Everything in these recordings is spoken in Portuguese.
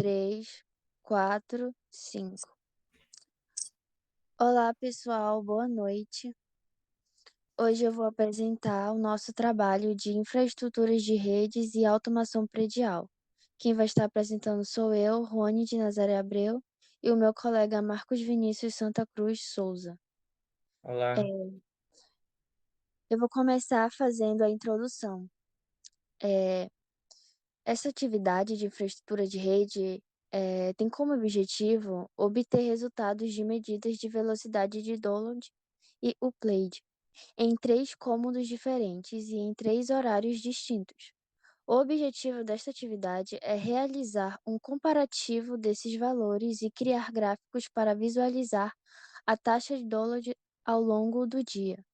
3, 4, 5. Olá, pessoal, boa noite. Hoje eu vou apresentar o nosso trabalho de infraestruturas de redes e automação predial. Quem vai estar apresentando sou eu, Rony de Nazaré Abreu, e o meu colega Marcos Vinícius Santa Cruz Souza. Olá, Eu vou começar fazendo a introdução. Essa atividade de infraestrutura de rede tem como objetivo obter resultados de medidas de velocidade de download e upload em 3 cômodos diferentes e em 3 horários distintos. O objetivo desta atividade é realizar um comparativo desses valores e criar gráficos para visualizar a taxa de download ao longo do dia.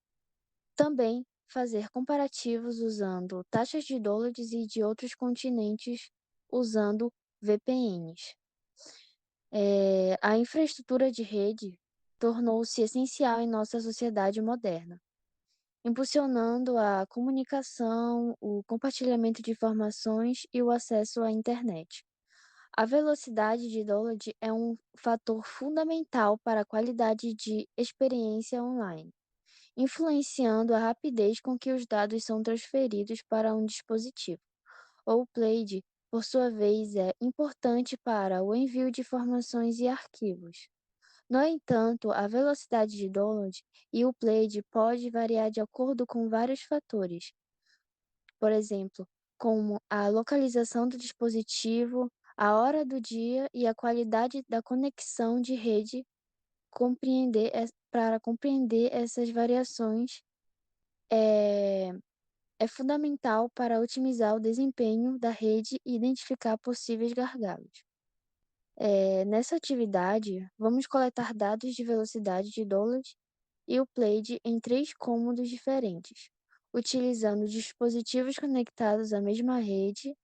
Também fazer comparativos usando taxas de downloads e de outros continentes usando VPNs. A infraestrutura de rede tornou-se essencial em nossa sociedade moderna, impulsionando a comunicação, o compartilhamento de informações e o acesso à internet. A velocidade de download é um fator fundamental para a qualidade de experiência online, influenciando a rapidez com que os dados são transferidos para um dispositivo. O upload, por sua vez, é importante para o envio de informações e arquivos. No entanto, a velocidade de download e upload pode variar de acordo com vários fatores, por exemplo, como a localização do dispositivo, a hora do dia e a qualidade da conexão de rede. Para compreender essas variações, é, é fundamental para otimizar o desempenho da rede e identificar possíveis gargalos. Nessa atividade, vamos coletar dados de velocidade de download e upload em 3 cômodos diferentes, utilizando dispositivos conectados à mesma rede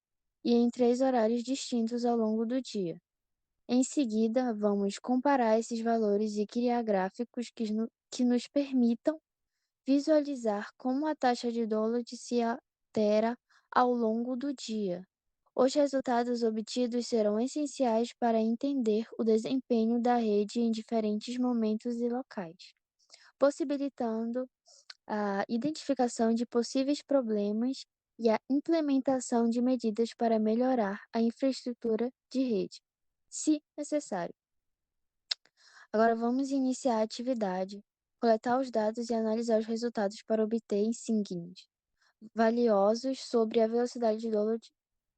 e em 3 horários distintos ao longo do dia. Em seguida, vamos comparar esses valores e criar gráficos que nos permitam visualizar como a taxa de download se altera ao longo do dia. Os resultados obtidos serão essenciais para entender o desempenho da rede em diferentes momentos e locais, possibilitando a identificação de possíveis problemas e a implementação de medidas para melhorar a infraestrutura de rede, se necessário. Agora vamos iniciar a atividade, coletar os dados e analisar os resultados para obter insights valiosos sobre a velocidade de download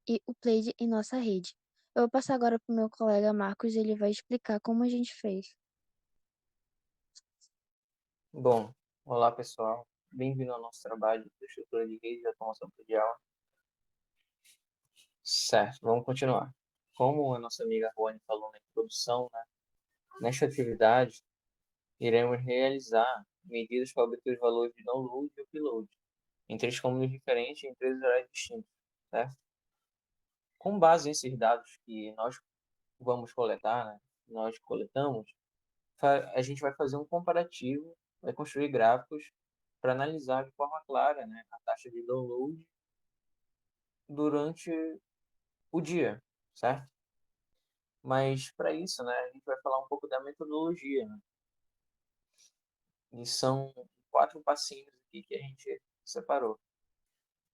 e upload em nossa rede. Eu vou passar agora para o meu colega Marcos, ele vai explicar como a gente fez. bom, olá pessoal, bem-vindo ao nosso trabalho de infraestrutura de rede de automação predial. Certo, vamos continuar. Como a nossa amiga Rony falou na introdução, né, nesta atividade iremos realizar medidas para obter os valores de download e upload em 3 cômodos diferentes e em 3 horários distintos, certo? Com base nesses dados que nós vamos coletar, né, nós coletamos, a gente vai fazer um comparativo, vai construir gráficos para analisar de forma clara, né, a taxa de download durante o dia, certo? Mas para isso, né, a gente vai falar um pouco da metodologia, né? E são 4 passinhos aqui que a gente separou.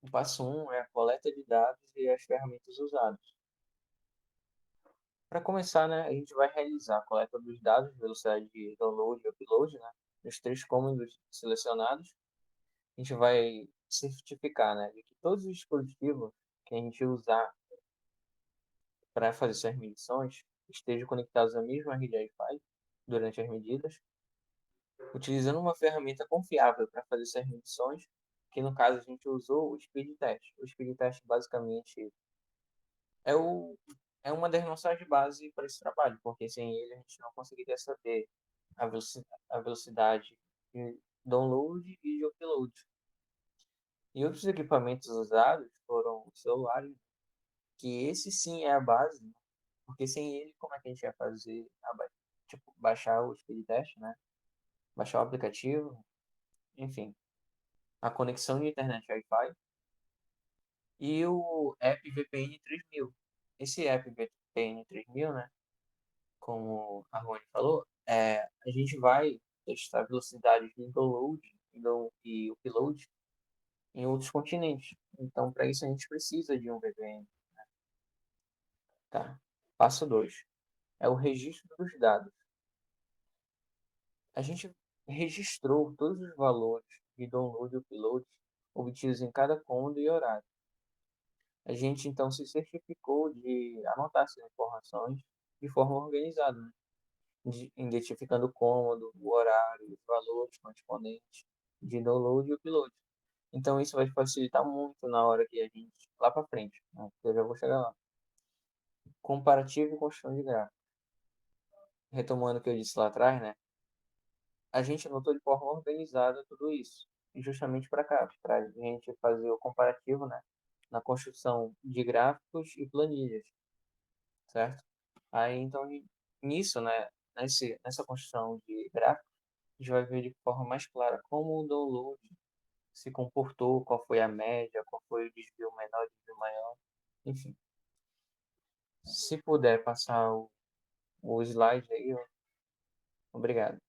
O passo 1 é a coleta de dados e as ferramentas usadas. Para começar, né, a gente vai realizar a coleta dos dados de velocidade de download e upload, né, nos 3 cômodos selecionados. A gente vai certificar, né, de que todos os dispositivos que a gente usar para fazer essas medições estejam conectados à mesma rede Wi-Fi durante as medidas, utilizando uma ferramenta confiável para fazer essas medições, que no caso a gente usou o Speed Test. O Speed Test basicamente é, o, é uma das nossas bases para esse trabalho, porque sem ele a gente não conseguiria saber a velocidade de download e de upload. E outros equipamentos usados foram os celulares, que esse sim é a base, né? Porque sem ele, como é que a gente ia fazer, tipo, baixar o speed test, né? Baixar o aplicativo, enfim, a conexão de internet Wi-Fi e o app VPN 3000. Esse app VPN 2000, né? Como a Rony falou, a gente vai testar velocidades de download e upload em outros continentes. Então, para isso, a gente precisa de um VPN. Tá? Passo 2 é o registro dos dados. A gente registrou todos os valores de download e upload obtidos em cada cômodo e horário. A gente então se certificou de anotar essas informações de forma organizada, né? Identificando o cômodo, o horário, os valores correspondentes de download e upload. Então isso vai facilitar muito na hora que a gente, lá para frente, né? Eu já vou chegar lá. Comparativo e construção de gráfico. Retomando o que eu disse lá atrás, né? A gente anotou de forma organizada tudo isso, justamente para cá, para a gente fazer o comparativo, né? Na construção de gráficos e planilhas, certo? Aí então nisso, né? Nessa construção de gráficos, a gente vai ver de forma mais clara como o download se comportou, qual foi a média, qual foi o desvio menor, desvio maior, enfim. Se puder passar o slide aí, obrigado.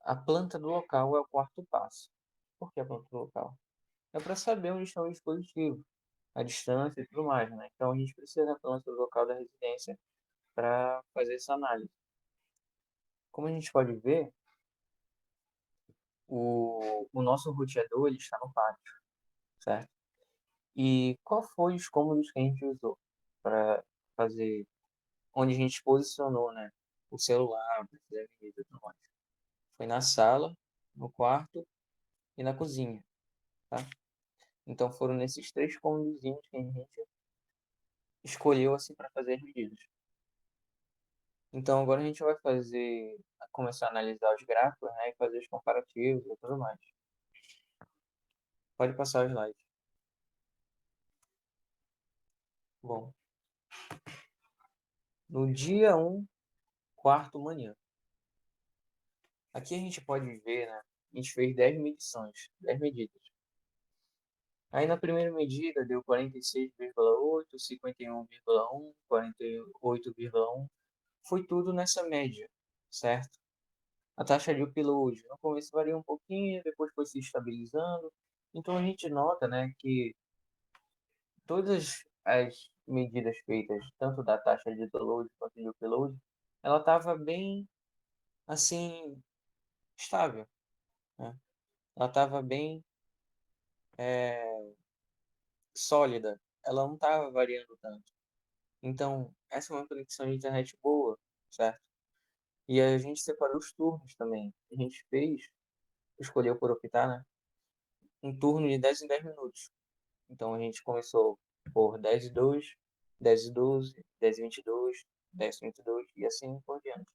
A planta do local é o quarto passo. Por que a planta do local? É para saber onde estão os dispositivos, a distância e tudo mais, né? Então a gente precisa da planta do local da residência para fazer essa análise. Como a gente pode ver, o nosso roteador ele está no pátio, certo? E qual foi os cômodos que a gente usou para fazer, onde a gente posicionou, né, o celular, para fazer a medida e tudo mais? Foi na sala, no quarto e na cozinha, tá? Então foram nesses três cômodos que a gente escolheu assim para fazer as medidas. Então agora a gente vai começar a analisar os gráficos, né, e fazer os comparativos e tudo mais. Pode passar o slide. Bom, no dia 1, quarto manhã. Aqui a gente pode ver, né? A gente fez 10 medições, 10 medidas. Aí na primeira medida deu 46,8, 51,1, 48,1. Foi tudo nessa média, certo? A taxa de upload no começo varia um pouquinho, depois foi se estabilizando. Então a gente nota, né, que todas as medidas feitas, tanto da taxa de download quanto de upload, ela estava bem, assim, estável, né? Ela estava bem sólida, ela não estava variando tanto. Então, essa é uma conexão de internet boa, certo? E a gente separou os turnos também. A gente escolheu por optar, né? Um turno de 10 em 10 minutos. Então a gente começou por 10 e 2, 10 e 12, 10 e 22, 10 e 22 e assim por diante.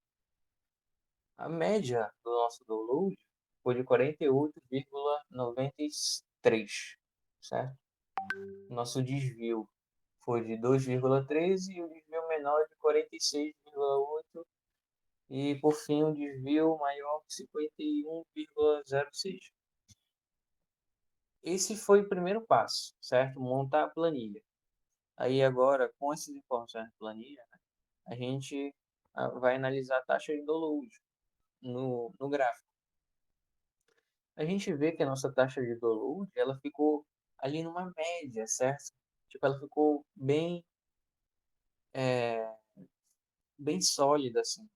A média do nosso download foi de 48,93, certo? Nosso desvio foi de 2,13 e o desvio menor de 46,8 e por fim o desvio maior de 51,06. Esse foi o primeiro passo, certo? Montar a planilha. Aí agora, com essas informações da planilha, né, a gente vai analisar a taxa de download no gráfico. A gente vê que a nossa taxa de download, ela ficou ali numa média, certo? Tipo, ela ficou é, bem sólida, assim.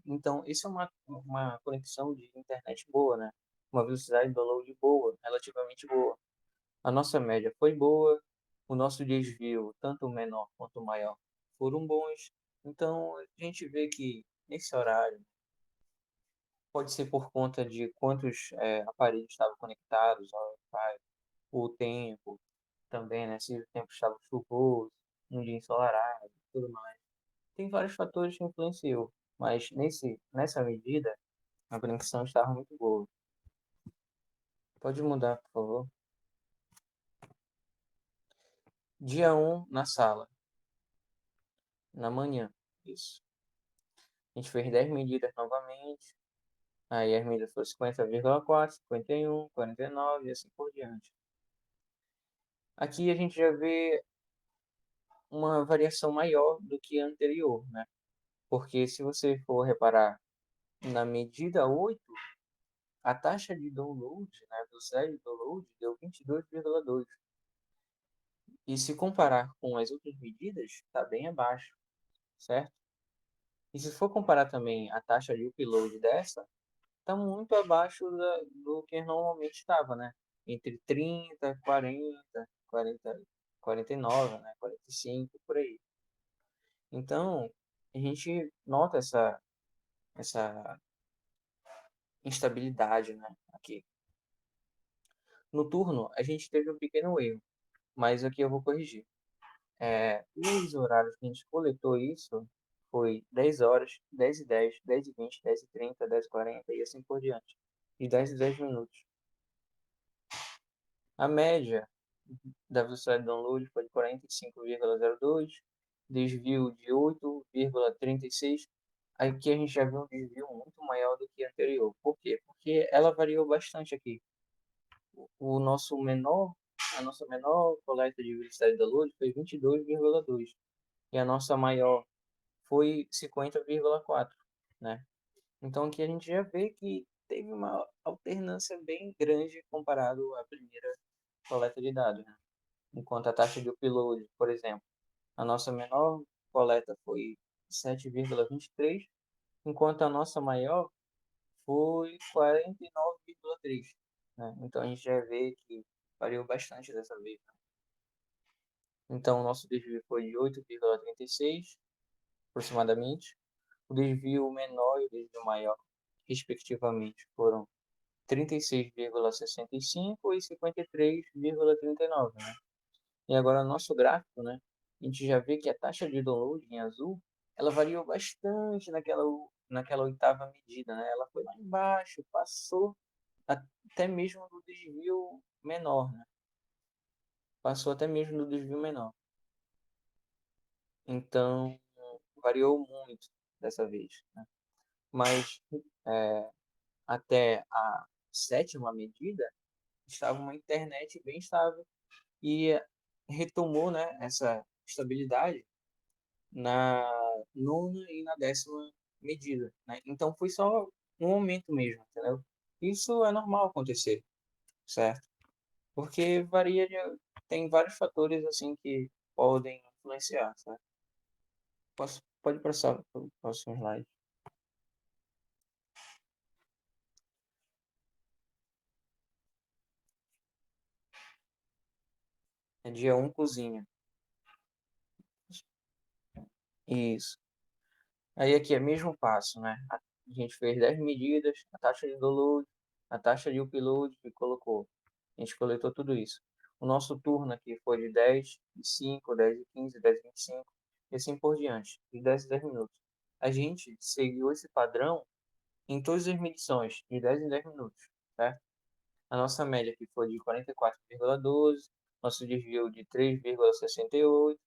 Então, isso é uma conexão de internet boa, né? Uma velocidade de download boa, relativamente boa. A nossa média foi boa, o nosso desvio, tanto menor quanto maior, foram bons. Então, a gente vê que nesse horário, pode ser por conta de quantos aparelhos estavam conectados ao Wi-Fi, o tempo também, né? Se o tempo estava chuvoso, um dia ensolarado, tudo mais. Tem vários fatores que influenciam, mas nessa medida, a conexão estava muito boa. Pode mudar, por favor. Dia 1 na sala, na manhã. Isso. A gente fez 10 medidas novamente. Aí as medidas foram 50,4, 51, 49 e assim por diante. Aqui a gente já vê uma variação maior do que a anterior, né? Porque se você for reparar na medida 8, a taxa de download, né, a velocidade de download deu 22,2. E se comparar com as outras medidas, está bem abaixo, certo? E se for comparar também a taxa de upload dessa, está muito abaixo do que normalmente estava, né? Entre 30, 40, 40, 49, né? 45, por aí. Então, a gente nota essa instabilidade, né? Aqui. No turno, a gente teve um pequeno erro, mas aqui eu vou corrigir. Os horários que a gente coletou isso foi 10 horas, 10 e 10, 10 e 20, 10 e 30, 10 e 40 e assim por diante. De 10 em 10 minutos. A média da velocidade de download foi de 45,02, desvio de 8,36. Aqui a gente já viu um desvio muito maior do que anterior. Por quê? Porque ela variou bastante aqui. O nosso menor, a nossa menor coleta de velocidade de download foi 22,2 e a nossa maior foi 50,4, né? Então aqui a gente já vê que teve uma alternância bem grande comparado à primeira coleta de dados, né? Enquanto a taxa de upload, por exemplo, a nossa menor coleta foi 7,23, enquanto a nossa maior foi 49,3, né? Então a gente já vê que variou bastante dessa vez, né? Então o nosso desvio foi de 8,36 aproximadamente. O desvio menor e o desvio maior, respectivamente, foram 36,65 e 53,39, né? E agora nosso gráfico, né? A gente já vê que a taxa de download em azul, ela variou bastante naquela oitava medida, né? Ela foi lá embaixo, passou até mesmo do desvio menor, né? Passou até mesmo do desvio menor. Então, variou muito dessa vez, né? Mas até a sétima medida estava uma internet bem estável e retomou, né, essa estabilidade na nona e na décima medida, né? Então foi só um momento mesmo, entendeu? Isso é normal acontecer, certo? Porque tem vários fatores assim que podem influenciar, certo? Pode passar para o próximo slide. É dia um cozinha. Isso. Aí aqui é mesmo passo, né? A gente fez 10 medidas, a taxa de download, a taxa de upload e colocou. A gente coletou tudo isso. O nosso turno aqui foi de 10 e 5, 10 e 15, 10 e 25 e assim por diante, de 10 em 10 minutos. A gente seguiu esse padrão em todas as medições, de 10 em 10 minutos, certo? A nossa média aqui foi de 44,12, nosso desvio de 3,68,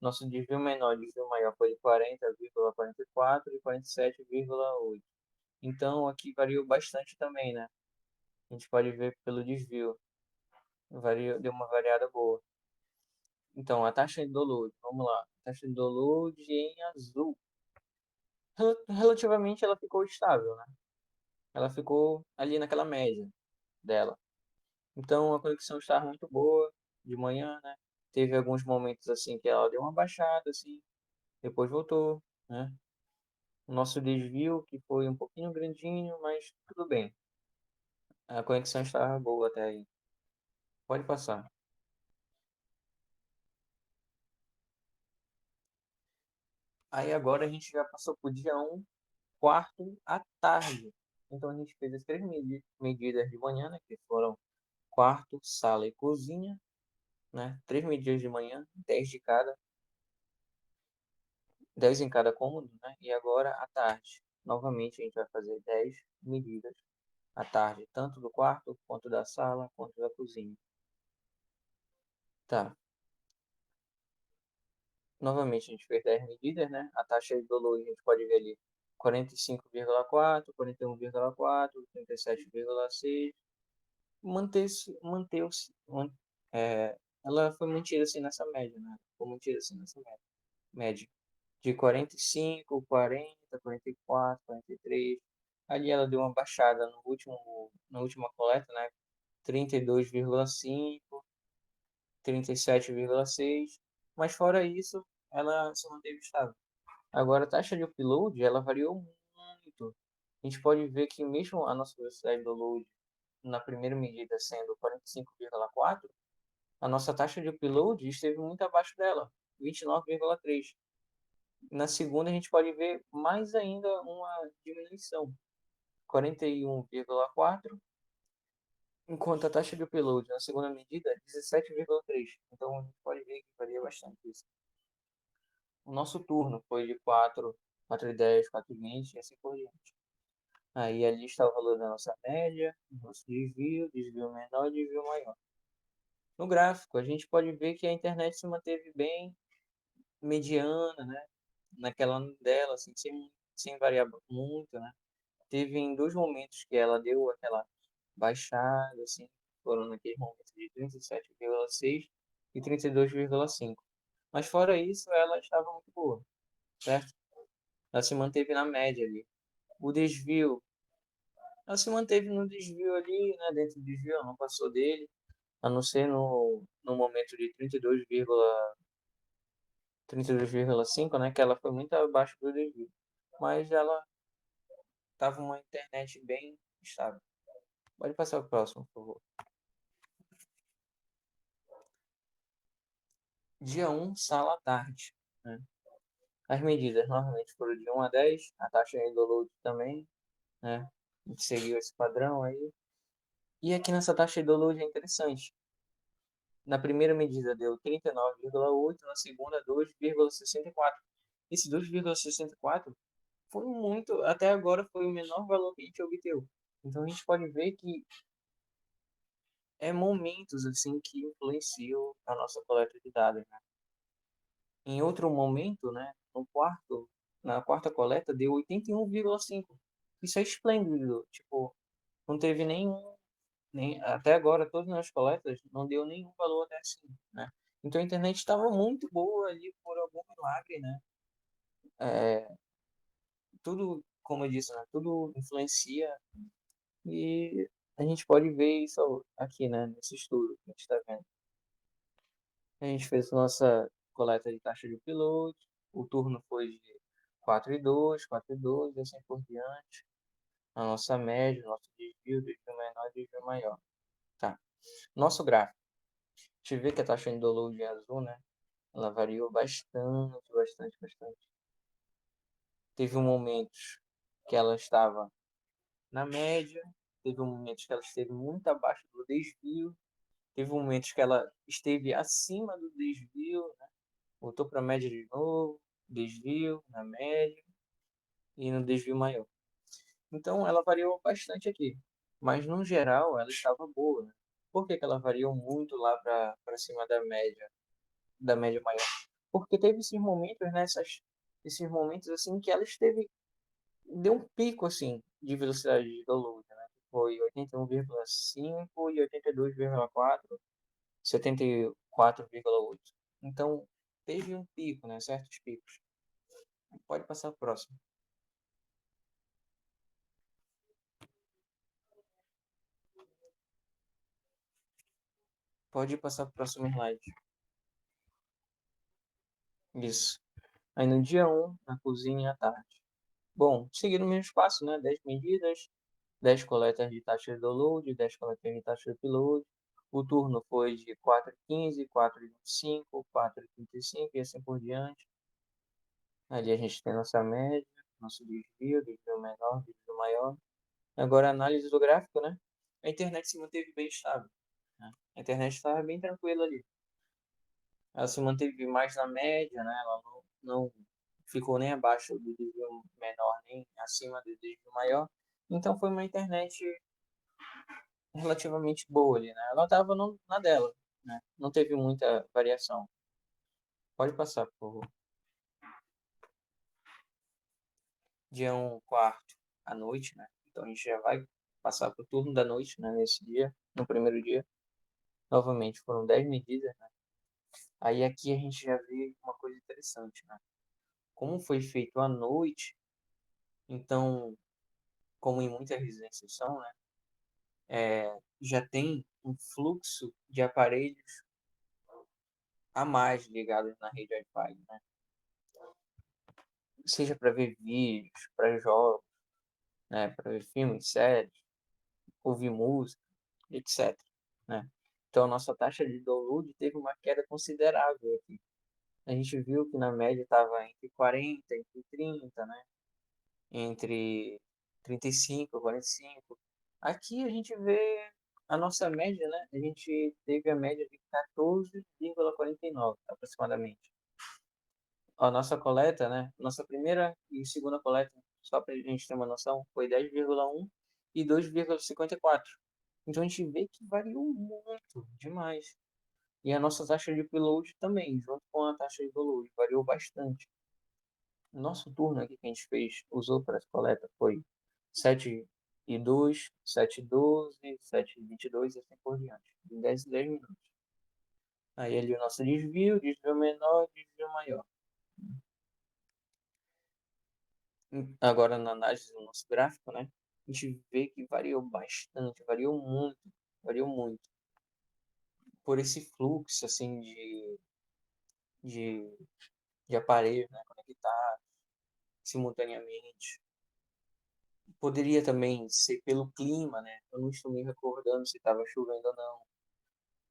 nosso desvio menor e desvio maior foi de 40,44 e 47,8. Então aqui variou bastante também, né? A gente pode ver pelo desvio. Variou, deu uma variada boa. Então, a taxa de download, vamos lá. A taxa de download em azul. Relativamente ela ficou estável, né? Ela ficou ali naquela média dela. Então a conexão estava muito boa de manhã, né? Teve alguns momentos assim que ela deu uma baixada, assim, depois voltou, né? O nosso desvio, que foi um pouquinho grandinho, mas tudo bem. A conexão estava boa até aí. Pode passar. Aí agora a gente já passou pro dia um, quarto à tarde. Então a gente fez as três medidas de manhã, né? Que foram quarto, sala e cozinha, né? Três medidas de manhã, 10 de cada, 10 em cada cômodo, né? E agora à tarde. Novamente a gente vai fazer 10 medidas à tarde, tanto do quarto, quanto da sala, quanto da cozinha. Tá. Novamente a gente fez 10 medidas, né? A taxa de download a gente pode ver ali 45,4, 41,4, 37,6. Manteve-se, ela foi mantida assim nessa média, né? Foi mantida assim nessa média. De 45, 40, 44, 43. Ali ela deu uma baixada na última coleta, né? 32,5, 37,6. Mas fora isso, ela se manteve estável. Agora a taxa de upload, ela variou muito. A gente pode ver que mesmo a nossa velocidade de download na primeira medida sendo 45,4, a nossa taxa de upload esteve muito abaixo dela, 29,3. Na segunda, a gente pode ver mais ainda uma diminuição, 41,4, enquanto a taxa de upload na segunda medida é 17,3. Então, a gente pode ver que varia bastante isso. O nosso turno foi de 4, 4,10, 4,20 e assim por diante. Aí ali está o valor da nossa média, nosso desvio menor e desvio maior. No gráfico, a gente pode ver que a internet se manteve bem mediana, né? Naquela dela, assim, sem variar muito, né? Teve em dois momentos que ela deu aquela baixada, assim, foram naqueles momentos de 37,6 e 32,5. Mas fora isso, ela estava muito boa, certo? Ela se manteve na média ali. O desvio, ela se manteve no desvio ali, né? Dentro do desvio, ela não passou dele, a não ser no momento de 32,5, né? Que ela foi muito abaixo do desvio. Mas ela tava uma internet bem estável. Pode passar o próximo, por favor. Dia 1, sala à tarde, né? As medidas normalmente foram de 1 a 10, a taxa de download também, né? A gente seguiu esse padrão aí. E aqui nessa taxa de download é interessante. Na primeira medida deu 39,8, na segunda 2,64. Esse 2,64 foi muito, até agora foi o menor valor que a gente obteve. Então a gente pode ver que é momentos assim que influenciam a nossa coleta de dados, né? Em outro momento, né, na quarta coleta deu 81,5. Isso é esplêndido, tipo, não teve nem até agora todas as coletas não deu nenhum valor até assim, né? Então a internet estava muito boa ali por algum milagre, né? É, tudo, como eu disse, né, tudo influencia e a gente pode ver isso aqui, né, nesse estudo que a gente está vendo. A gente fez nossa coleta de taxa de upload, o turno foi de 4,2, 4,2 e assim por diante. A nossa média, nosso desvio menor e desvio maior. Tá. Nosso gráfico. A gente vê que a taxa de download em azul, né? Ela variou bastante, bastante, bastante. Teve um momento que ela estava na média, teve um momento que ela esteve muito abaixo do desvio, teve um momento que ela esteve acima do desvio, né? Voltou para a média de novo, desvio, na média e no desvio maior. Então ela variou bastante aqui, mas no geral ela estava boa, né? Por que que ela variou muito lá para cima da média maior? Porque teve esses momentos, né, esses momentos assim que ela esteve deu um pico assim de velocidade de download, né? Foi 81,5 e 82,4, 74,8. Então teve um pico, né, certos picos. Pode passar o próximo. Pode passar para o próximo slide. Isso. Aí no dia 1, na cozinha à tarde. Bom, seguindo o mesmo espaço, né? 10 medidas, 10 coletas de taxa de download, 10 coletas de taxa de upload. O turno foi de 4,15, 4,25, 4,35 e assim por diante. Ali a gente tem nossa média, nosso desvio menor, desvio maior. Agora a análise do gráfico, né? A internet se manteve bem estável, né? A internet estava bem tranquila ali. Ela se manteve mais na média, né? Ela não ficou nem abaixo do desvio menor, nem acima do desvio maior. Então foi uma internet relativamente boa ali, né? Ela estava na dela, né? Não teve muita variação. Pode passar, por favor. Dia 1, quarto, à noite, né? Então a gente já vai passar para o turno da noite, né? Nesse dia, no primeiro dia. Novamente, foram 10 medidas, né? Aí aqui a gente já vê uma coisa interessante, né? Como foi feito à noite, então, como em muitas residências são, né? Já tem um fluxo de aparelhos a mais ligados na rede Wi-Fi, né? Seja para ver vídeos, para jogos, né? Para ver filmes, séries, ouvir música, etc, né? Então, a nossa taxa de download teve uma queda considerável aqui. A gente viu que na média estava entre 40, entre 30, né? Entre 35 e 45. Aqui a gente vê a nossa média, né? A gente teve a média de 14,49 aproximadamente. A nossa coleta, né? Nossa primeira e segunda coleta, só para a gente ter uma noção, foi 10,1 e 2,54. Então a gente vê que variou muito, demais. E a nossa taxa de upload também, junto com a taxa de download, variou bastante. Nosso turno aqui que a gente fez, usou para essa coleta foi 7:02, 7:12, 7:22 e assim por diante. Em 10 em 10 minutos. Aí ali o nosso desvio menor, desvio maior. Agora na análise do nosso gráfico, né? A gente vê que variou bastante, variou muito. Por esse fluxo, assim, de, de aparelhos, né? Conectados simultaneamente. Poderia também ser pelo clima, né? Eu não estou me recordando se estava chovendo ou não.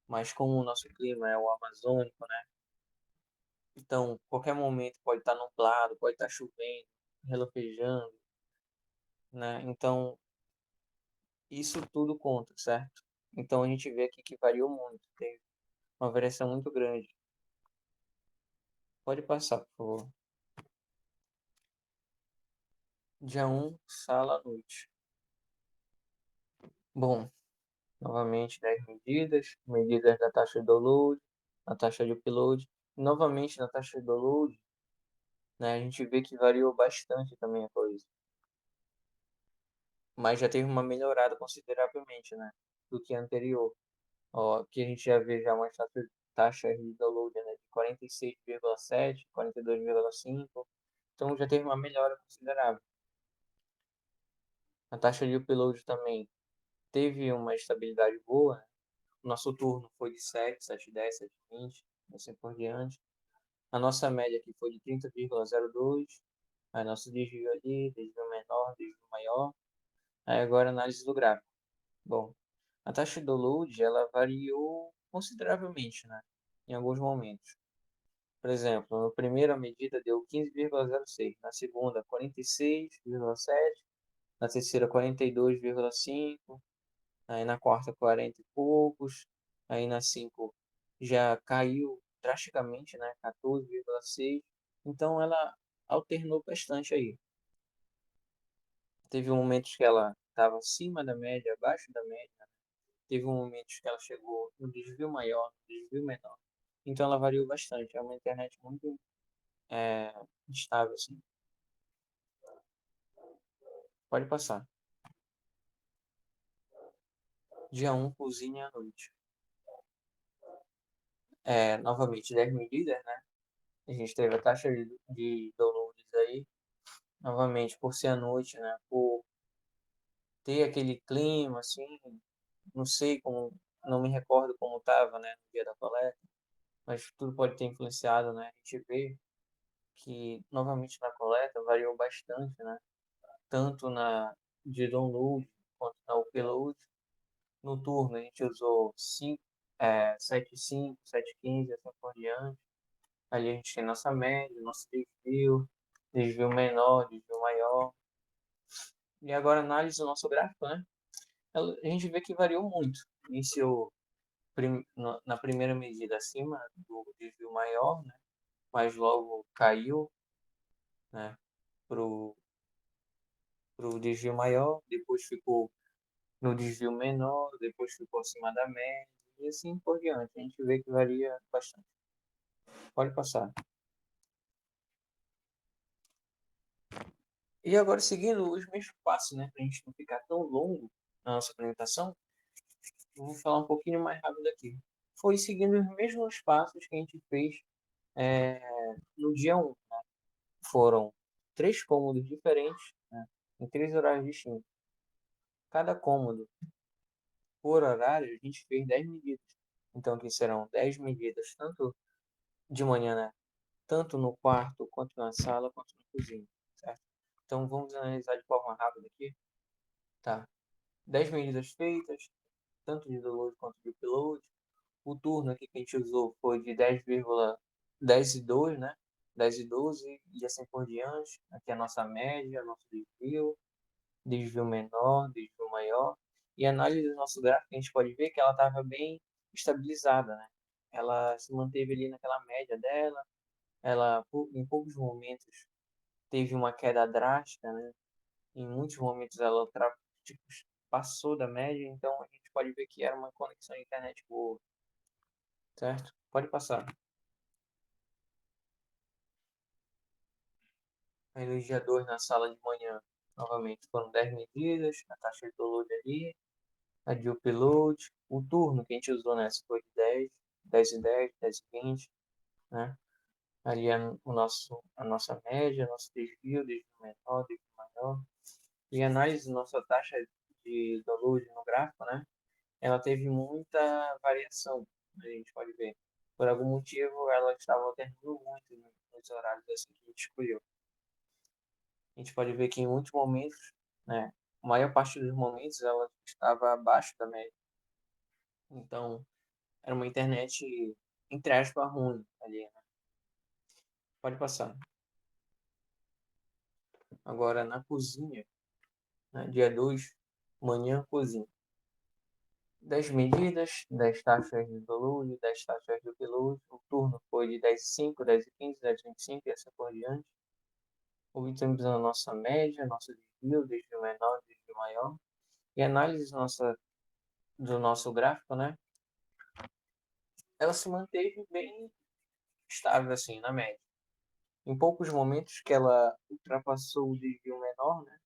Mas como o nosso clima é o amazônico, né? Então, qualquer momento pode estar nublado, pode estar chovendo, relafejando, né? Então, isso tudo conta, certo? Então, a gente vê aqui que variou muito, teve uma variação muito grande. Pode passar, por favor. Dia 1, sala à noite. Bom, novamente 10 medidas, medidas da taxa de download, a taxa de upload. Novamente na taxa de download, né, a gente vê que variou bastante também a coisa. Mas já teve uma melhorada consideravelmente, né, do que a anterior. Ó, que a gente já vê já uma taxa de download, né, de 46,7, 42,5. Então já teve uma melhora considerável. A taxa de upload também teve uma estabilidade boa, né? O nosso turno foi de 7, 7,10, 7,20, assim por diante. A nossa média aqui foi de 30,02. Aí nosso desvio ali, desvio menor, desvio maior. Aí agora análise do gráfico. Bom, a taxa de download ela variou consideravelmente, né? Em alguns momentos. Por exemplo, na primeira medida deu 15,06, na segunda 46,7, na terceira 42,5, aí na quarta 40 e poucos, aí na 5 já caiu drasticamente, né? 14,6. Então ela alternou bastante aí. Teve momentos que ela estava acima da média, abaixo da média. Teve momentos que ela chegou no desvio maior, no desvio menor. Então ela variou bastante. É uma internet muito é, estável, assim. Pode passar. Dia 1, cozinha à noite. Novamente, 10 medidas, né? A gente teve a taxa de downloads aí. Novamente, por ser à noite, né? Por ter aquele clima, assim. Não sei como, não me recordo como estava, né? No dia da coleta. Mas tudo pode ter influenciado, né? A gente vê que novamente na coleta variou bastante, né? Tanto na de download quanto na upload. No turno a gente usou 7,5, 7,15, assim por diante. Ali a gente tem nossa média, nosso desvio, desvio menor, desvio maior. E agora análise do nosso gráfico, né? A gente vê que variou muito. Iniciou na primeira medida acima do desvio maior, né? Mas logo caiu, né? Pro desvio maior, depois ficou no desvio menor, depois ficou acima da média, e assim por diante. A gente vê que varia bastante. Pode passar. E agora, seguindo os mesmos passos, né, para a gente não ficar tão longo na nossa apresentação, eu vou falar um pouquinho mais rápido aqui. foi seguindo os mesmos passos que a gente fez é, no dia 1. Foram 3 cômodos diferentes, né, em 3 horários distintos. Cada cômodo, por horário, a gente fez 10 medidas. Então, aqui serão 10 medidas, tanto de manhã, né? Tanto no quarto, quanto na sala, quanto na cozinha, certo? Então, vamos analisar de forma rápida aqui. Tá. 10 medidas feitas, tanto de download quanto de upload. O turno aqui que a gente usou foi de 10,10 e 2, né? 10 e 12 e assim por diante. Aqui é a nossa média, nosso desvio menor, desvio maior. E a análise do nosso gráfico, a gente pode ver que ela estava bem estabilizada, né? Ela se manteve ali naquela média dela. Ela, em poucos momentos, teve uma queda drástica, né? Em muitos momentos ela tipo, passou da média, então a gente pode ver que era uma conexão de internet boa, certo? Pode passar. Aí no dia 2 na sala de manhã, novamente foram 10 medidas, a taxa de download ali, a de upload, o turno que a gente usou nessa foi de 10, 10 e 10, 10 e 20, né? Ali é a nossa média, nosso desvio menor, desvio maior. E a análise da nossa taxa de download no gráfico, né? Ela teve muita variação, a gente pode ver. Por algum motivo, ela estava alternando muito nos horários assim que a gente escolheu. A gente pode ver que em muitos momentos, né, a maior parte dos momentos ela estava abaixo da média. Então, era uma internet, entre aspas, ruim ali, né? Pode passar. Agora, na cozinha, né, dia 2, manhã, cozinha. 10 medidas, 10 taxas de download, 10 taxas de upload. O turno foi de 10,5, 10,15, 10,25 e assim por diante. Obtemos a nossa média, nosso desvio menor, desvio maior. E a análise do nosso gráfico, né? Ela se manteve bem estável, assim, na média. Em poucos momentos que ela ultrapassou o desvio menor, né?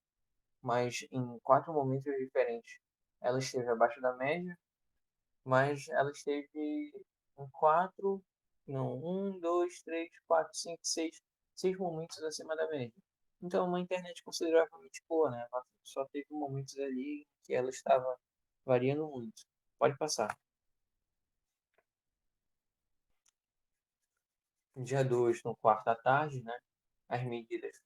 Mas em 4 momentos diferentes ela esteve abaixo da média, mas ela esteve em 4, não, 6 momentos acima da média. Então, uma internet consideravelmente boa, né? Ela só teve momentos ali que ela estava variando muito. Pode passar. Dia 2 no quarto à tarde, né? As medidas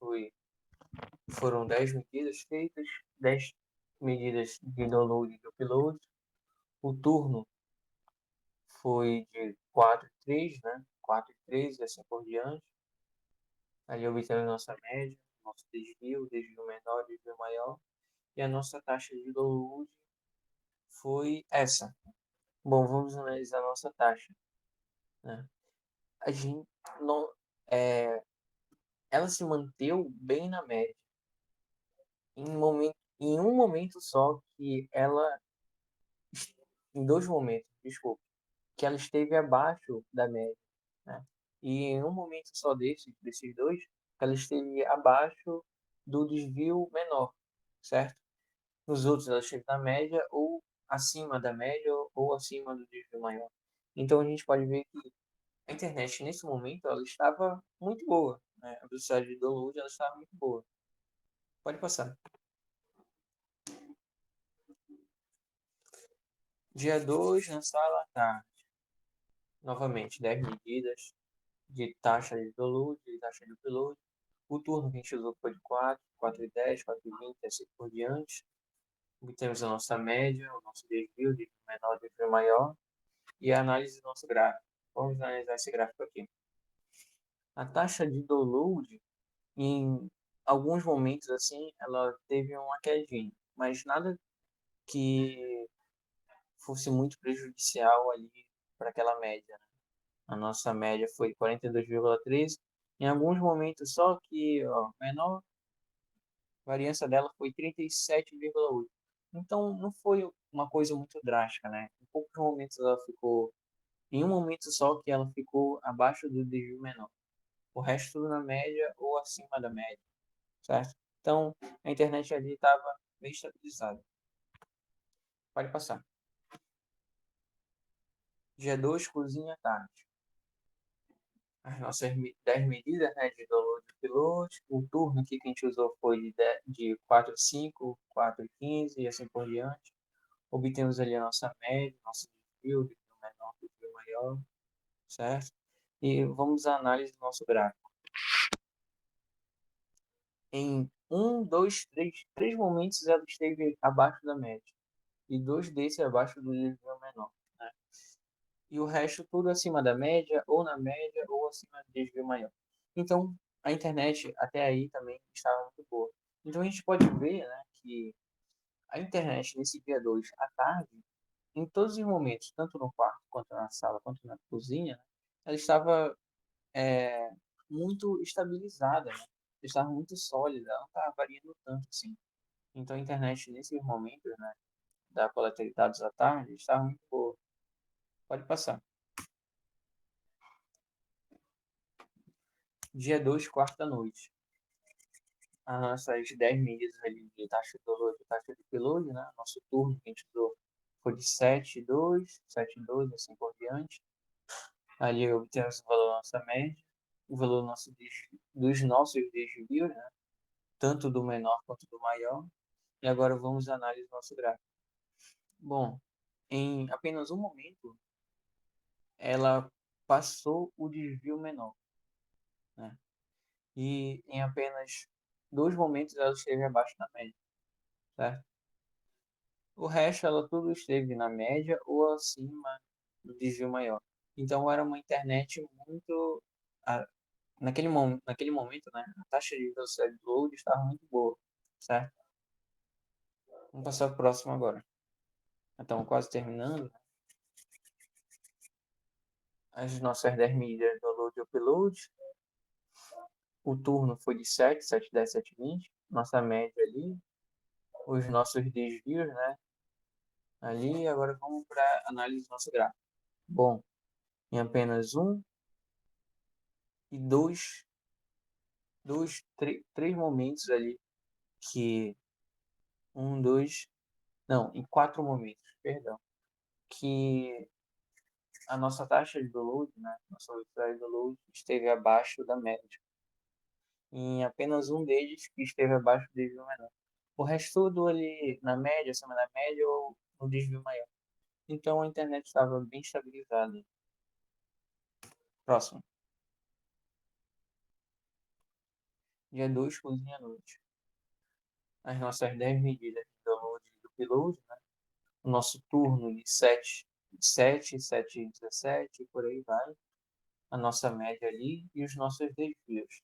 foram 10 medidas feitas, 10 medidas de download e de upload. O turno foi de 4 e 3, né? 4 e 3 e assim por diante. Ali obtemos nossa média, nosso desvio menor, desvio maior. E a nossa taxa de download foi essa. Bom, vamos analisar a nossa taxa, né? A gente não, é, ela se manteve bem na média. Em um momento só que ela, em 2 momentos, desculpa, que ela esteve abaixo da média, né? E em um momento só desses dois, ela esteve abaixo do desvio menor, certo? Nos outros ela esteve na média ou acima da média ou acima do desvio maior. Então a gente pode ver que a internet nesse momento ela estava muito boa, né? A velocidade de download ela estava muito boa. Pode passar. Dia 2 na sala tá novamente 10 medidas de taxa de download, de taxa de upload. O turno que a gente usou foi de 4, 4 e 10, 4 e 20, assim por diante. Obtemos a nossa média, o nosso desvio menor, desvio maior e a análise do nosso gráfico. Vamos analisar esse gráfico aqui. A taxa de download, em alguns momentos assim, ela teve uma quedinha, mas nada que fosse muito prejudicial ali para aquela média, né? A nossa média foi 42,13. Em alguns momentos só que ó, a menor variância dela foi 37,8. Então não foi uma coisa muito drástica, né? Em poucos momentos ela ficou, em um momento só que ela ficou abaixo do desvio menor. O resto tudo na média ou acima da média, certo? Então a internet ali estava bem estabilizada. Pode passar. Dia 2, cozinha à tarde. As nossas 10 medidas, né, de download e upload. O turno aqui que a gente usou foi de 4,5, 4,15 e assim por diante. Obtemos ali a nossa média, nosso desvio menor, desvio maior, certo? E vamos à análise do nosso gráfico. Em três momentos ela esteve abaixo da média. E dois desses abaixo do desvio menor, né? E o resto tudo acima da média, ou na média, ou acima do desvio maior. Então, a internet até aí também estava muito boa. Então, a gente pode ver, né, que a internet nesse dia 2 à tarde, em todos os momentos, tanto no quarto, quanto na sala, quanto na cozinha, né, ela estava muito estabilizada, né? Ela estava muito sólida, ela não estava variando tanto assim. Então, a internet nesses momentos, né, da coleta de dados à tarde, estava muito boa. Pode passar. Dia 2, quarta-noite. As nossas 10 medidas ali de taxa de download e taxa de upload, né? Nosso turno que a gente usou foi de 7,2, 7,2, assim por diante. Ali obtemos o valor da nossa média, o valor dos nossos desvios, né? Tanto do menor quanto do maior. E agora vamos analisar o nosso gráfico. Bom, em apenas um momento, ela passou o desvio menor, né? E em apenas dois momentos ela esteve abaixo da média, certo? O resto, ela tudo esteve na média ou acima do desvio maior. Então, era uma internet muito. a- naquele momento, né, a taxa de velocidade do load estava muito boa, certo? Vamos passar para o próximo agora. Então, quase terminando, né? As nossas 10 medidas do load e upload. O turno foi de 7, 7, 10, 7, 20. Nossa média ali. Os nossos desvios, né? Ali, agora vamos para a análise do nosso gráfico. Bom, em apenas um e três momentos ali que um, dois, não, em quatro momentos, perdão, que a nossa taxa de download, né, nossa velocidade de download esteve abaixo da média. Em apenas um deles que esteve abaixo do desvio menor. O resto tudo ali na média, acima da média ou no desvio maior. Então a internet estava bem estabilizada. Próximo. Dia 2, cozinha à noite. As nossas 10 medidas de download e do upload, né? O nosso turno de 7, 7, 17, por aí vai. A nossa média ali e os nossos desvios.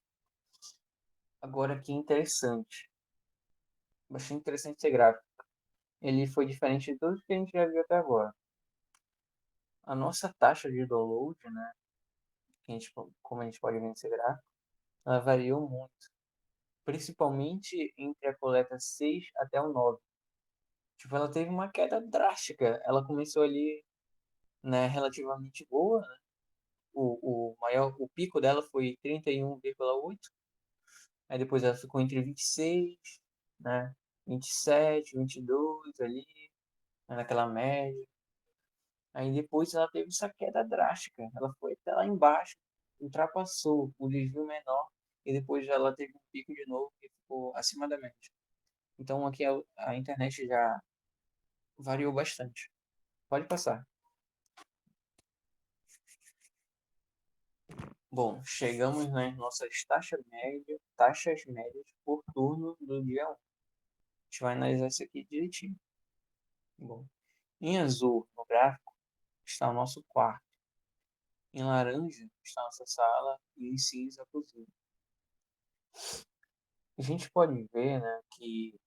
Agora que interessante. Bastante interessante esse gráfico. Ele foi diferente de tudo que a gente já viu até agora. A nossa taxa de download, né? Que a gente, como a gente pode ver nesse gráfico, ela variou muito. Principalmente entre a coleta 6 até o 9. Tipo, ela teve uma queda drástica. Ela começou ali, né, relativamente boa, né? O pico dela foi 31,8. Aí depois ela ficou entre 26, né? 27, 22 ali, né, naquela média. Aí depois ela teve essa queda drástica. Ela foi até lá embaixo, ultrapassou o desvio menor e depois ela teve um pico de novo e ficou acima da média. Então aqui a internet já variou bastante. Pode passar. Bom, chegamos nas nossas taxas médias por turno do dia 1. A gente vai analisar isso aqui direitinho. Bom, em azul no gráfico está o nosso quarto. Em laranja está a nossa sala e em cinza a cozinha. A gente pode ver, né, que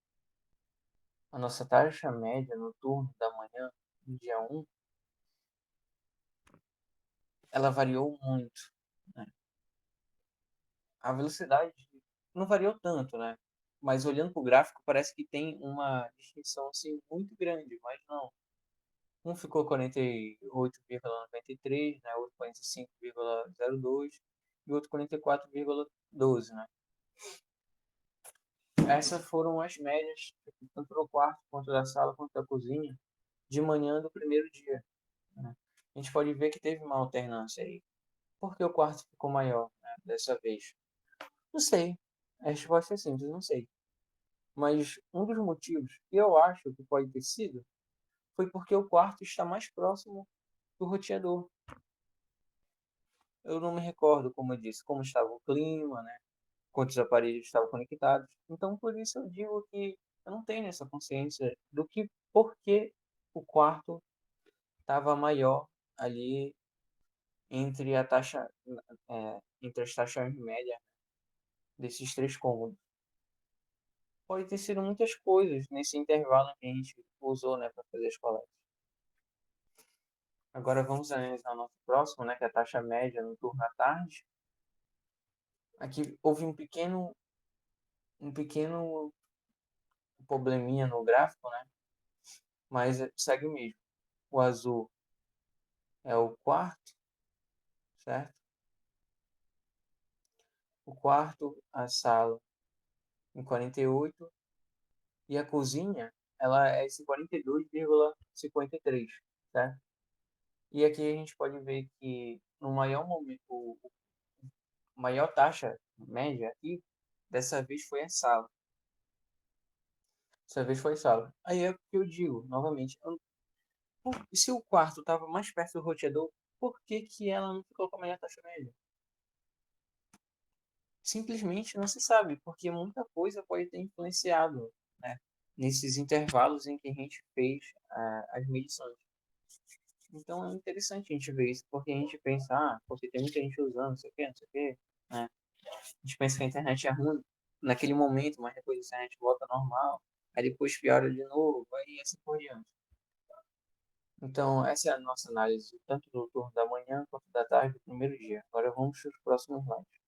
a nossa taxa média no turno da manhã, no dia 1, ela variou muito, né? A velocidade não variou tanto, né? Mas olhando para o gráfico parece que tem uma distinção assim muito grande, mas não. Um ficou 48,93, né? Outro 45,02 e outro 44,12, né? Essas foram as médias, tanto no quarto, quanto da sala, quanto da cozinha, de manhã do primeiro dia, né? a gente pode ver que teve uma alternância aí. Por que o quarto ficou maior, né, dessa vez? Não sei. A resposta é simples, não sei. Mas um dos motivos que eu acho que pode ter sido foi porque o quarto está mais próximo do roteador. Eu não me recordo, como eu disse, como estava o clima, né? Quantos aparelhos estavam conectados. Então, por isso eu digo que eu não tenho essa consciência do que, por que o quarto estava maior ali entre a taxa, entre as taxas médias desses três cômodos. Pode ter sido muitas coisas nesse intervalo que a gente usou, né, para fazer as coletas. Agora vamos analisar o nosso próximo, né, que é a taxa média no turno à tarde. Aqui houve um pequeno probleminha no gráfico, né, mas segue o mesmo. O azul é o quarto, certo? O quarto, a sala em 48 e a cozinha, ela é 52,53, certo? E aqui a gente pode ver que no maior momento, o maior taxa média aqui, dessa vez foi a sala. Dessa vez foi a sala. Aí é o que eu digo, novamente, se o quarto estava mais perto do roteador, por que que ela não ficou com a maior taxa média? Simplesmente não se sabe, porque muita coisa pode ter influenciado, né, nesses intervalos em que a gente fez as medições. Então é interessante a gente ver isso, porque a gente pensa, porque tem muita gente usando, não sei o quê, não sei o quê, né? A gente pensa que a internet é ruim naquele momento, mas depois a internet volta normal, aí depois piora de novo, aí assim por diante. Então, essa é a nossa análise, tanto do turno da manhã quanto da tarde do primeiro dia. Agora vamos para os próximos slides.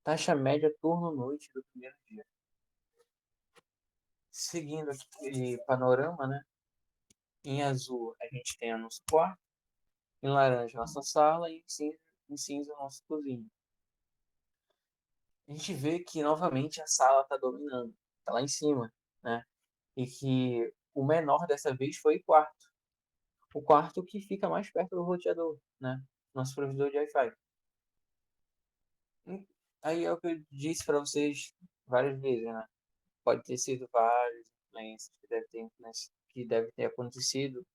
Taxa média turno-noite do primeiro dia. Seguindo aquele panorama, né? Em azul a gente tem o nosso quarto, em laranja a nossa sala e em cinza a nossa cozinha. A gente vê que novamente a sala está dominando, está lá em cima, né? E que o menor dessa vez foi o quarto. O quarto que fica mais perto do roteador, né? Nosso provedor de Wi-Fi. Aí é o que eu disse para vocês várias vezes, né? Pode ter sido várias influências que deve ter acontecido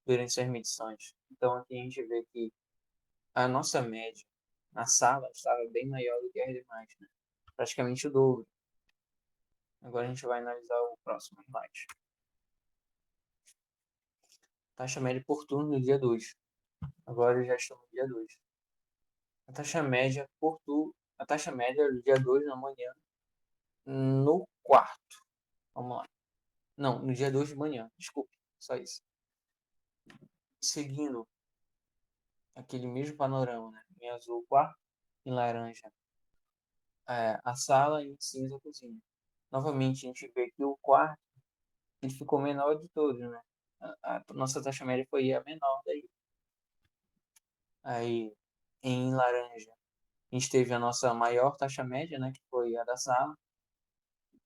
durante essas medições. Então aqui a gente vê que a nossa média na sala estava bem maior do que as demais, né? Praticamente o dobro. Agora a gente vai analisar o próximo slide. Taxa média por turno no dia 2. Agora já estamos no dia 2. A taxa média por turno, a taxa média do dia 2 na manhã no quarto. Vamos lá. Não, no dia 2 de manhã, desculpe, só isso. Seguindo aquele mesmo panorama, né? Em azul o quarto, em laranja a sala e em cinza a cozinha. Novamente a gente vê que o quarto ele ficou menor de todos, né? A nossa taxa média foi a menor daí. Aí em laranja a gente teve a nossa maior taxa média, né? Que foi a da sala.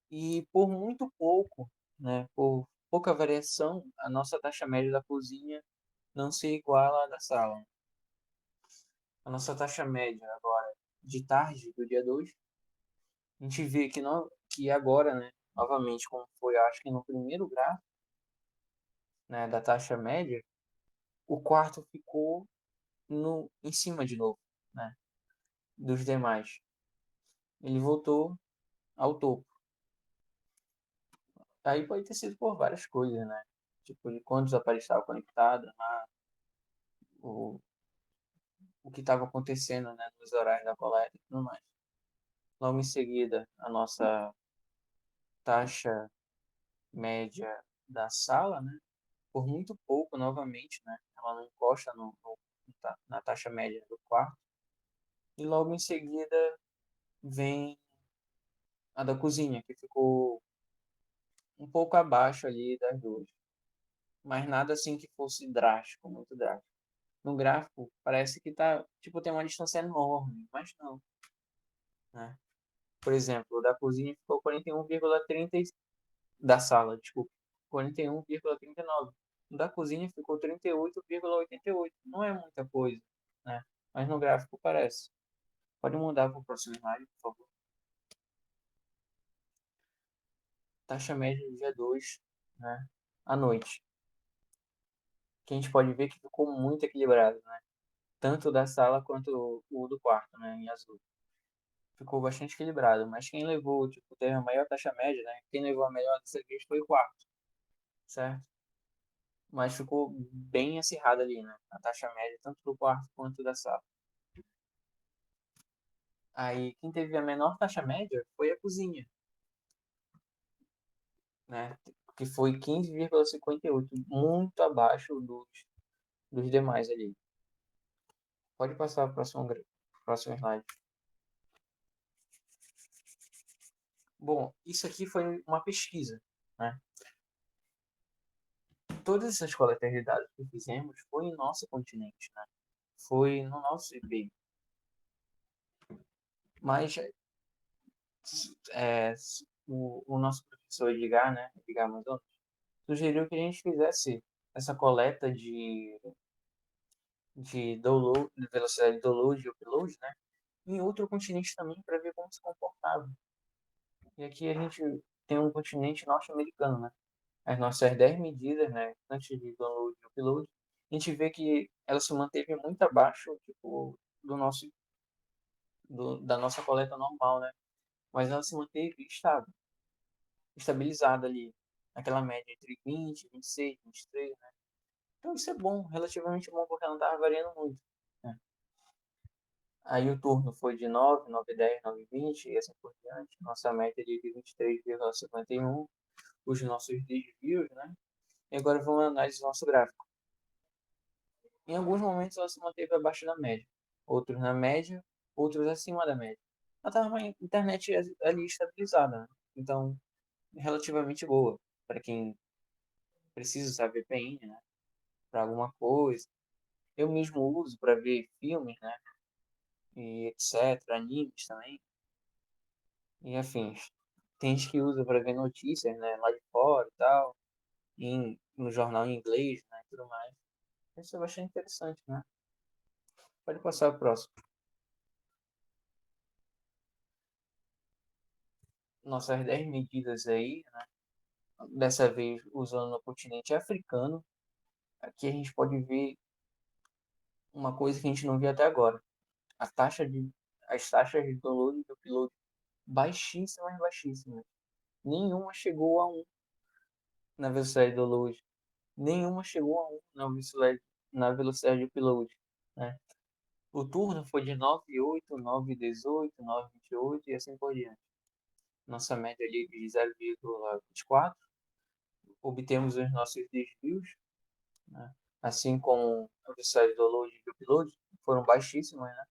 E por muito pouco, né? Por pouca variação, a nossa taxa média da cozinha não se iguala à da sala. A nossa taxa média agora de tarde do dia 2 a gente vê que, não, que agora, né, novamente, como foi, acho que no primeiro gráfico, né, da taxa média, o quarto ficou em cima de novo, né, dos demais. Ele voltou ao topo. Aí pode ter sido por várias coisas, né? Tipo, de quantos aparelhos estavam conectados, o, o que estava acontecendo, né, nos horários da coleta e tudo mais. Logo em seguida, a nossa taxa média da sala, né? Por muito pouco, novamente, né? Ela não encosta na taxa média do quarto. E logo em seguida vem a da cozinha, que ficou um pouco abaixo ali das duas. Mas nada assim que fosse drástico, muito drástico. No gráfico parece que tá, tipo, tem uma distância enorme, mas não, né? Por exemplo, o da cozinha ficou 41,30 da sala, desculpa, 41,39. Da cozinha ficou 38,88. Não é muita coisa, né? Mas no gráfico parece. Pode mudar para o próximo slide, por favor. Taxa média do dia 2, né? À noite. Que a gente pode ver que ficou muito equilibrado, né? Tanto da sala quanto o do quarto, né? Em azul. Ficou bastante equilibrado. Mas quem levou, tipo, teve a maior taxa média, né? Quem levou a melhor dessa vez foi o quarto, certo? Mas ficou bem acirrado ali, né? A taxa média, tanto do quarto quanto da sala. Aí, quem teve a menor taxa média foi a cozinha, né? Que foi 15,58, muito abaixo dos demais ali. Pode passar para o próximo slide. Bom, isso aqui foi uma pesquisa, né? Todas essas coletas de dados que fizemos foi em nosso continente, né? Foi no nosso IP. Mas é, o nosso professor Edgar, né? Edgar Amazonas, sugeriu que a gente fizesse essa coleta de download, de velocidade de download e upload, né? Em outro continente também para ver como se comportava. E aqui a gente tem um continente norte-americano, né? As nossas 10 medidas, né, antes de download e upload, a gente vê que ela se manteve muito abaixo, tipo, da nossa coleta normal, né? Mas ela se manteve estável, estabilizada ali, naquela média entre 20, 26, 23, né? Então isso é bom, relativamente bom, porque ela não estava variando muito, né? Aí o turno foi de 9, 9, 10, 9, 20 e assim por diante. Nossa média de 23,51. Os nossos desvios, né? E agora vamos analisar o nosso gráfico. Em alguns momentos ela se manteve abaixo da média, outros na média, outros acima da média. Ela estava uma internet ali estabilizada, né? Então relativamente boa para quem precisa usar VPN, né? Para alguma coisa. Eu mesmo uso para ver filmes, né? E etc, animes também e afins. Tem gente que usa para ver notícias, né? Lá de fora e tal, no jornal em inglês, né? E tudo mais. Isso é bastante interessante, né? Pode passar o próximo. Nossas 10 medidas aí, né? Dessa vez usando o continente africano. Aqui a gente pode ver uma coisa que a gente não viu até agora. A taxa de, as taxas de download e de upload baixíssimas, baixíssimas. Nenhuma chegou a um na velocidade de download. Nenhuma chegou a um na velocidade de upload, né? O turno foi de 9,8, 9,18, 9,28 e assim por diante. Nossa média ali de 0,24. Obtemos os nossos desvios, né? Assim como a velocidade de download e de upload foram baixíssimas, né?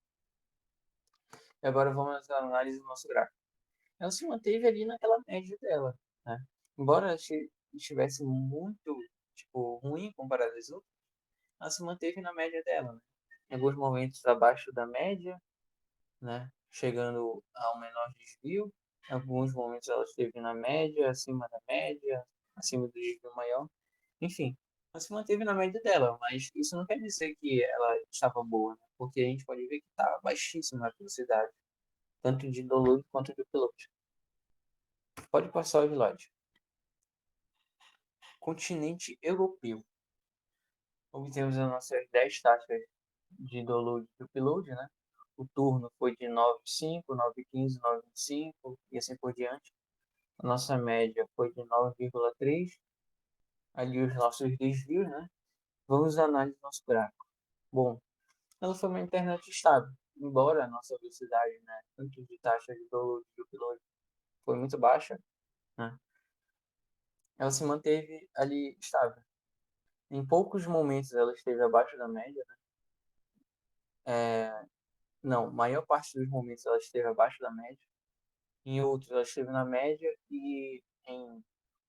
E agora vamos à análise do nosso gráfico. Ela se manteve ali naquela média dela, né? Embora ela estivesse muito, tipo, ruim comparado às outras, ela se manteve na média dela, né? Em alguns momentos abaixo da média, né? Chegando ao menor desvio. Em alguns momentos ela esteve na média, acima da média, acima do desvio maior. Enfim, ela se manteve na média dela, mas isso não quer dizer que ela estava boa, né? Porque a gente pode ver que estava baixíssima a velocidade, tanto de download quanto de upload. Pode passar o slide. Continente europeu. Obtemos as nossas 10 taxas de download e upload, né? O turno foi de 9,5, 9,15, 9,5 e assim por diante. A nossa média foi de 9,3. Ali os nossos desvios, né? Vamos analisar nosso gráfico. Bom, ela foi uma internet estável, embora a nossa velocidade, né, tanto de taxa de download e upload foi muito baixa, né? Ela se manteve ali estável. Em poucos momentos ela esteve abaixo da média, né? Não, maior parte dos momentos ela esteve abaixo da média. Em outros ela esteve na média e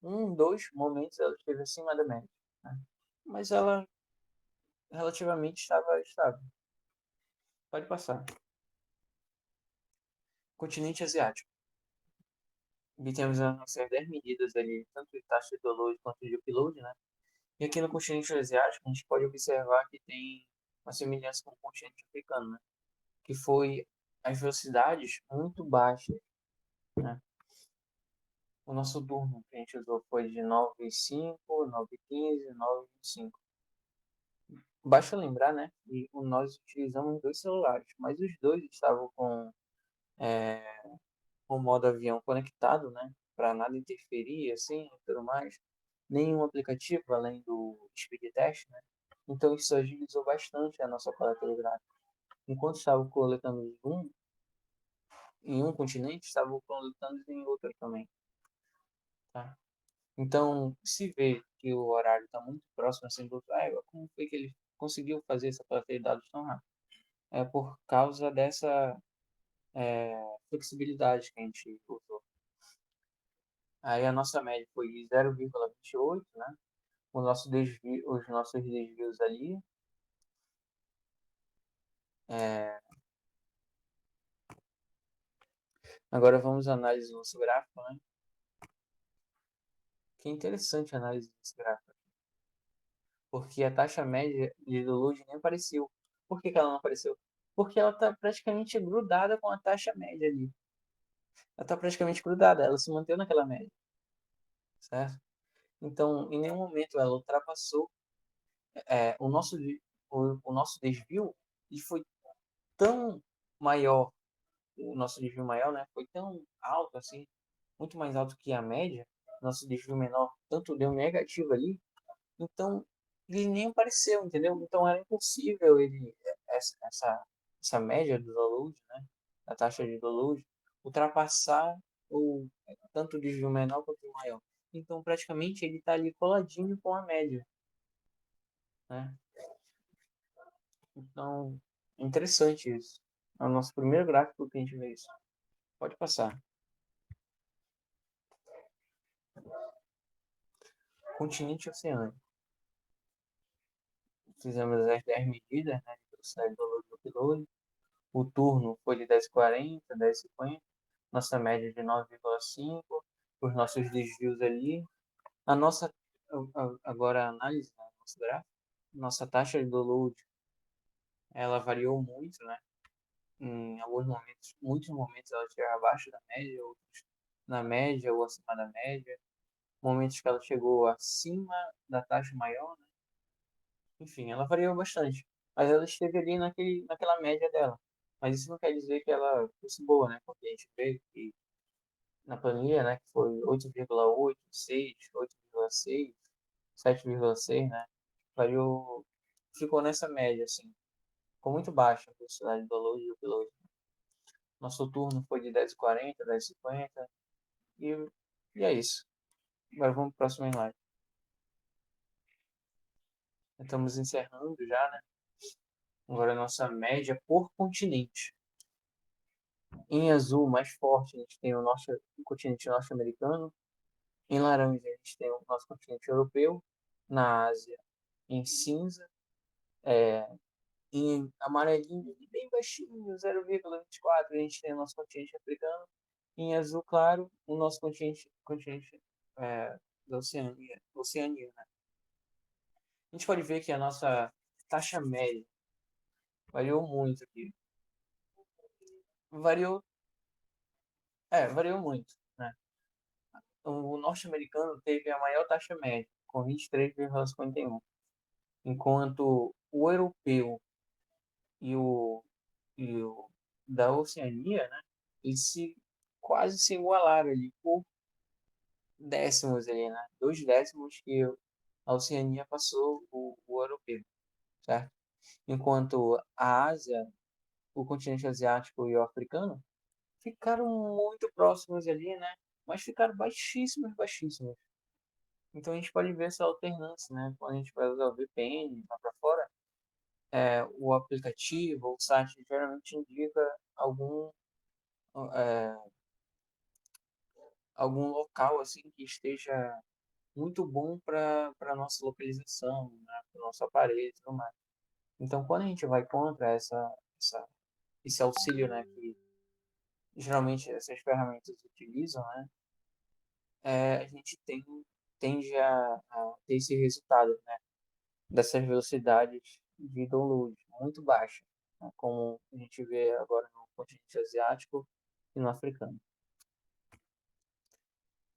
em dois momentos ela esteve acima da média, né? Mas ela relativamente estava estável. Pode passar. Continente asiático. Obtemos as nossas 10 medidas ali, tanto de taxa de download quanto de upload, né? E aqui no continente asiático, a gente pode observar que tem uma semelhança com o continente africano, né? Que foi as velocidades muito baixas, né? O nosso turno que a gente usou foi de 9,5, 9,15, 9,25. Basta lembrar, né? Que nós utilizamos dois celulares, mas os dois estavam é, com o modo avião conectado, né? Para nada interferir, assim, e tudo mais. Nenhum aplicativo além do speed test, né? Então isso agilizou bastante a nossa coleta de dados. Enquanto estava coletando em um continente, estava coletando em outro também, tá? Então, se vê que o horário está muito próximo, assim, como foi que ele conseguiu fazer essa coleta de dados tão rápido? É por causa dessa flexibilidade que a gente usou. Aí a nossa média foi de 0,28, né? Os nossos desvios ali. É, agora vamos analisar o nosso gráfico, né? Que é interessante a análise desse gráfico, porque a taxa média de download nem apareceu. Por que que ela não apareceu? Porque ela está praticamente grudada com a taxa média ali. Ela está praticamente grudada, ela se manteve naquela média, certo? Então, em nenhum momento ela ultrapassou o o nosso desvio e foi tão maior, o nosso desvio maior, né? Foi tão alto assim, muito mais alto que a média. Nosso desvio menor tanto deu negativo ali, então ele nem apareceu, entendeu? Então era impossível essa, essa, essa média do download, né? A taxa de download ultrapassar o tanto o desvio menor quanto o maior. Então praticamente ele está ali coladinho com a média, né? Então é interessante isso. É o nosso primeiro gráfico que a gente vê isso. Pode passar. Continente oceânico. Fizemos as 10 medidas, né, de velocidade do upload. O turno foi de 10,40, 10,50. Nossa média de 9,5. Os nossos desvios ali. A nossa, agora a análise, né, nosso gráfico. Nossa taxa de download, ela variou muito, né? Em alguns momentos, muitos momentos ela esteve abaixo da média, outros na média ou acima da média. Momentos que ela chegou acima da taxa maior, né? Enfim, ela variou bastante. Mas ela esteve ali naquela média dela. Mas isso não quer dizer que ela fosse boa, né? Porque a gente vê que na planilha, né, que foi 8,8, 6, 8,6, 7,6, né? Variou, ficou nessa média, assim. Ficou muito baixa a velocidade do download e upload. Nosso turno foi de 10,40, 10,50. E, e é isso. Agora vamos para o próximo slide. Estamos encerrando já, né? Agora a nossa média por continente. Em azul, mais forte, a gente tem o continente norte-americano. Em laranja, a gente tem o nosso continente europeu. Na Ásia, em cinza. Em amarelinho, bem baixinho, 0,24, a gente tem o nosso continente africano. Em azul claro, o nosso continente da Oceania, né? A gente pode ver que a nossa taxa média variou muito aqui. Variou, variou muito, né? O norte-americano teve a maior taxa média, com 23,51, enquanto o europeu e o da Oceania, né, eles quase se igualaram ali por décimos ali, né? 2 décimos que a Oceania passou o europeu, certo? Enquanto a Ásia, o continente asiático e o africano ficaram muito próximos ali, né? Mas ficaram baixíssimos, baixíssimos. Então a gente pode ver essa alternância, né? Quando a gente vai usar o VPN lá para fora, o aplicativo ou o site geralmente indica algum, é, algum local assim que esteja muito bom para nossa localização, né? Para o nosso aparelho e tudo mais. Então quando a gente vai contra esse auxílio, né? Que geralmente essas ferramentas utilizam, né? A gente tem tende a ter esse resultado, né? Dessas velocidades de download muito baixas, né? Como a gente vê agora no continente asiático e no africano.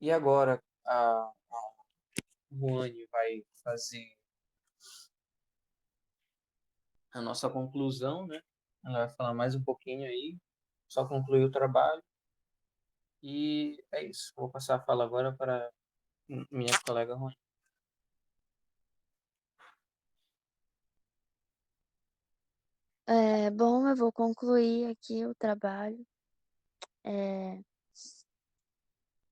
E agora a Ruane vai fazer a nossa conclusão, né? Ela vai falar mais um pouquinho aí, só concluir o trabalho. E é isso. Vou passar a fala agora para minha colega Ruane. Bom, eu vou concluir aqui o trabalho. É,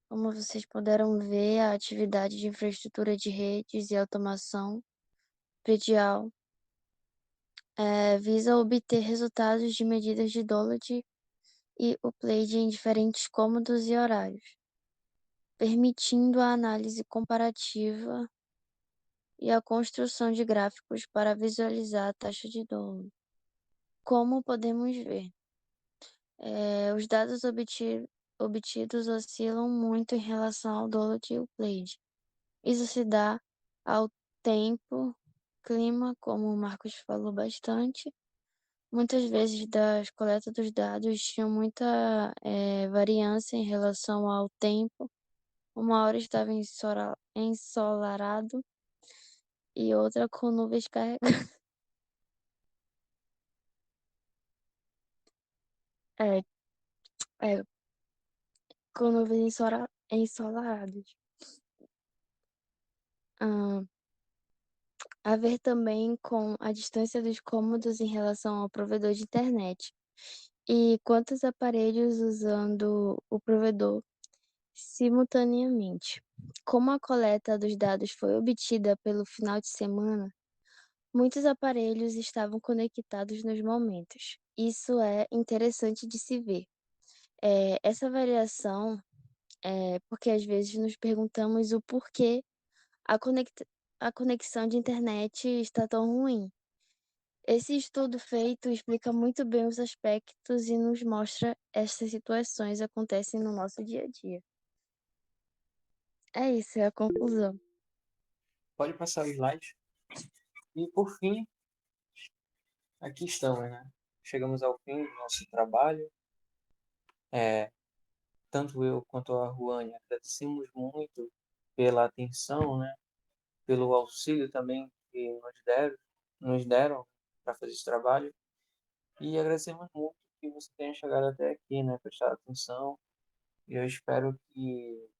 Como vocês puderam ver, a atividade de infraestrutura de redes e automação predial visa obter resultados de medidas de download e upload em diferentes cômodos e horários, permitindo a análise comparativa e a construção de gráficos para visualizar a taxa de download. Como podemos ver, os dados obtidos oscilam muito em relação ao download e upload. Isso se dá ao tempo, clima, como o Marcos falou bastante. Muitas vezes das coletas dos dados tinham muita variância em relação ao tempo. Uma hora estava ensolarado e outra com nuvens carregadas. É, é, com nuvens ensolaradas. Ah, a ver também com a distância dos cômodos em relação ao provedor de internet e quantos aparelhos usando o provedor simultaneamente. Como a coleta dos dados foi obtida pelo final de semana, muitos aparelhos estavam conectados nos momentos. Isso é interessante de se ver. Essa variação é porque às vezes nos perguntamos o porquê a, conect a conexão de internet está tão ruim. Esse estudo feito explica muito bem os aspectos e nos mostra essas situações acontecem no nosso dia a dia. É isso, é a conclusão. Pode passar o slide. E por fim, aqui estamos, né? Chegamos ao fim do nosso trabalho. É, tanto eu quanto a Ruane agradecemos muito pela atenção, né? Pelo auxílio também que nos deram para fazer esse trabalho. E agradecemos muito que você tenha chegado até aqui, né? Prestar atenção. E eu espero que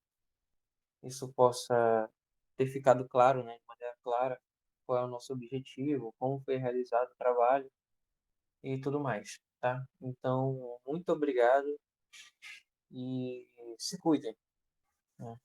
isso possa ter ficado claro, né? De maneira clara, qual é o nosso objetivo, como foi realizado o trabalho e tudo mais, tá? Então, muito obrigado e se cuidem, né?